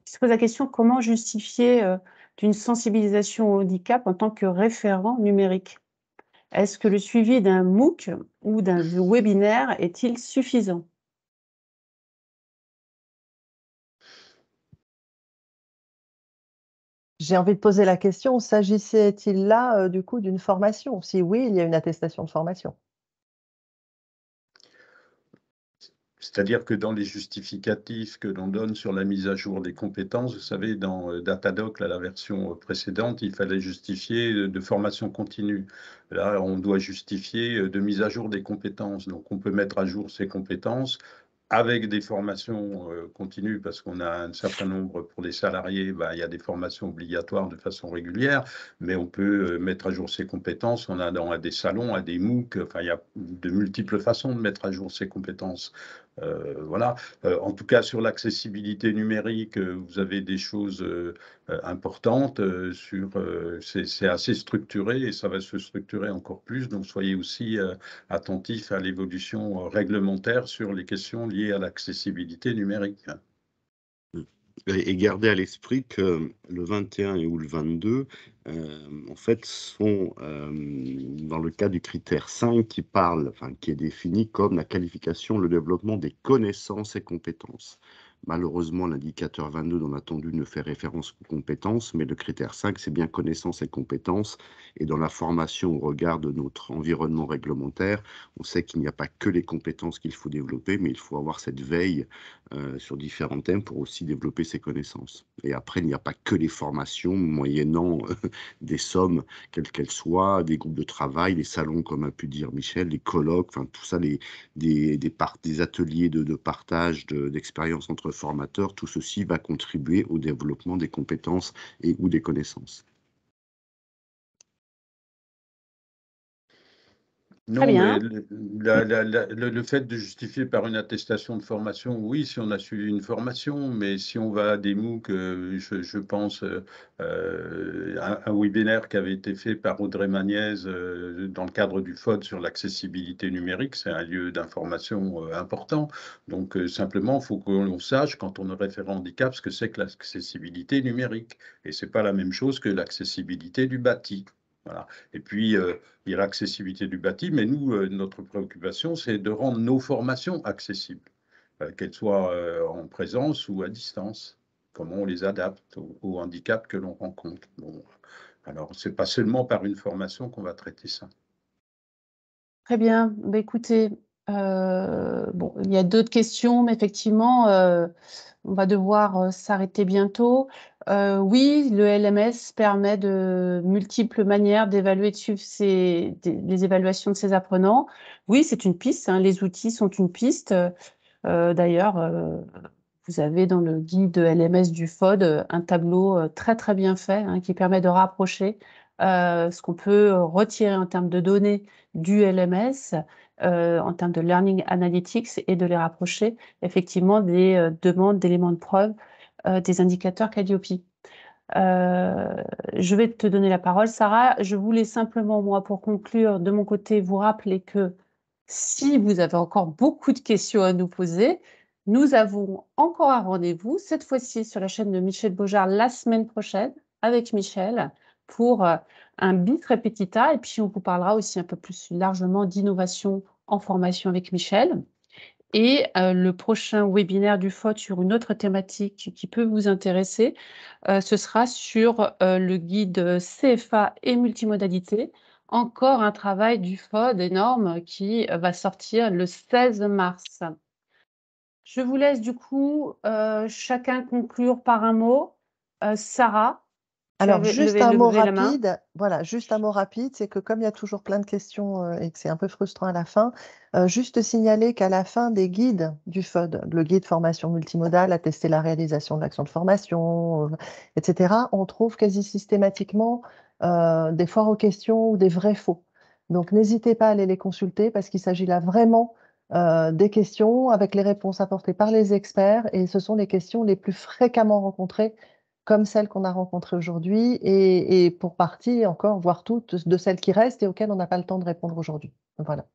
qui se pose la question comment justifier d'une sensibilisation au handicap en tant que référent numérique? Est-ce que le suivi d'un MOOC ou d'un webinaire est-il suffisant? J'ai envie de poser la question, s'agissait-il là, du coup, d'une formation? Si oui, il y a une attestation de formation. C'est-à-dire que dans les justificatifs que l'on donne sur la mise à jour des compétences, vous savez, dans Datadoc, la version précédente, il fallait justifier de formation continue. Là, on doit justifier de mise à jour des compétences. Donc, on peut mettre à jour ces compétences avec des formations continues, parce qu'on a un certain nombre pour les salariés, il y a des formations obligatoires de façon régulière, mais on peut mettre à jour ses compétences. On a dans des salons, à des MOOC, il y a de multiples façons de mettre à jour ses compétences. Voilà. En tout cas, sur l'accessibilité numérique, vous avez des choses importantes. C'est assez structuré et ça va se structurer encore plus. Donc, soyez aussi attentifs à l'évolution réglementaire sur les questions liées à l'accessibilité numérique. Et gardez à l'esprit que le 21 ou le 22, en fait, sont dans le cas du critère 5 qui est défini comme la qualification, le développement des connaissances et compétences. Malheureusement, l'indicateur 22, dans l'attendu, ne fait référence aux compétences, mais le critère 5, c'est bien connaissances et compétences. Et dans la formation au regard de notre environnement réglementaire, on sait qu'il n'y a pas que les compétences qu'il faut développer, mais il faut avoir cette veille sur différents thèmes pour aussi développer ses connaissances. Et après, il n'y a pas que les formations, moyennant des sommes, quelles qu'elles soient, des groupes de travail, des salons, comme a pu dire Michel, des colloques, enfin tout ça, des ateliers de partage d'expériences entre formateurs, tout ceci va contribuer au développement des compétences et ou des connaissances. Non, bien. mais le fait de justifier par une attestation de formation, oui, si on a suivi une formation, mais si on va à des MOOC, je pense un webinaire qui avait été fait par Audrey Magnez dans le cadre du FOD sur l'accessibilité numérique, c'est un lieu d'information important. Donc simplement, il faut que l'on sache, quand on est référent handicap, ce que c'est que l'accessibilité numérique. Et ce n'est pas la même chose que l'accessibilité du bâti. Voilà. Et puis, il y a l'accessibilité du bâti, mais nous, notre préoccupation, c'est de rendre nos formations accessibles, qu'elles soient en présence ou à distance, comment on les adapte au handicap que l'on rencontre. Bon, alors, ce n'est pas seulement par une formation qu'on va traiter ça. Très bien. Écoutez, bon, il y a d'autres questions, mais effectivement, on va devoir s'arrêter bientôt. Oui, le LMS permet de multiples manières d'évaluer, de suivre les évaluations de ses apprenants. Oui, c'est une piste, hein, les outils sont une piste. D'ailleurs, vous avez dans le guide LMS du FOD un tableau très très bien fait qui permet de rapprocher ce qu'on peut retirer en termes de données du LMS, en termes de Learning Analytics et de les rapprocher effectivement des demandes d'éléments de preuve des indicateurs Calliope. Je vais te donner la parole, Sarah. Je voulais simplement, moi, pour conclure, de mon côté, vous rappeler que si vous avez encore beaucoup de questions à nous poser, nous avons encore un rendez-vous, cette fois-ci sur la chaîne de Michel Beaujard, la semaine prochaine, avec Michel, pour un bis repetita. Et puis, on vous parlera aussi un peu plus largement d'innovation en formation avec Michel. Et le prochain webinaire du FOD sur une autre thématique qui peut vous intéresser, ce sera sur le guide CFA et multimodalité. Encore un travail du FOD énorme qui va sortir le 16 mars. Je vous laisse du coup chacun conclure par un mot. Sarah, tu Alors, avais juste un mot levé la main. rapide, voilà, juste un mot rapide, c'est que comme il y a toujours plein de questions et que c'est un peu frustrant à la fin, juste signaler qu'à la fin des guides du FOD, le guide formation multimodale, attester la réalisation de l'action de formation, etc., on trouve quasi systématiquement des foires aux questions ou des vrais faux. Donc, n'hésitez pas à aller les consulter parce qu'il s'agit là vraiment des questions avec les réponses apportées par les experts et ce sont les questions les plus fréquemment rencontrées comme celles qu'on a rencontrées aujourd'hui et pour partie encore, voire toutes, de celles qui restent et auxquelles on n'a pas le temps de répondre aujourd'hui. Voilà.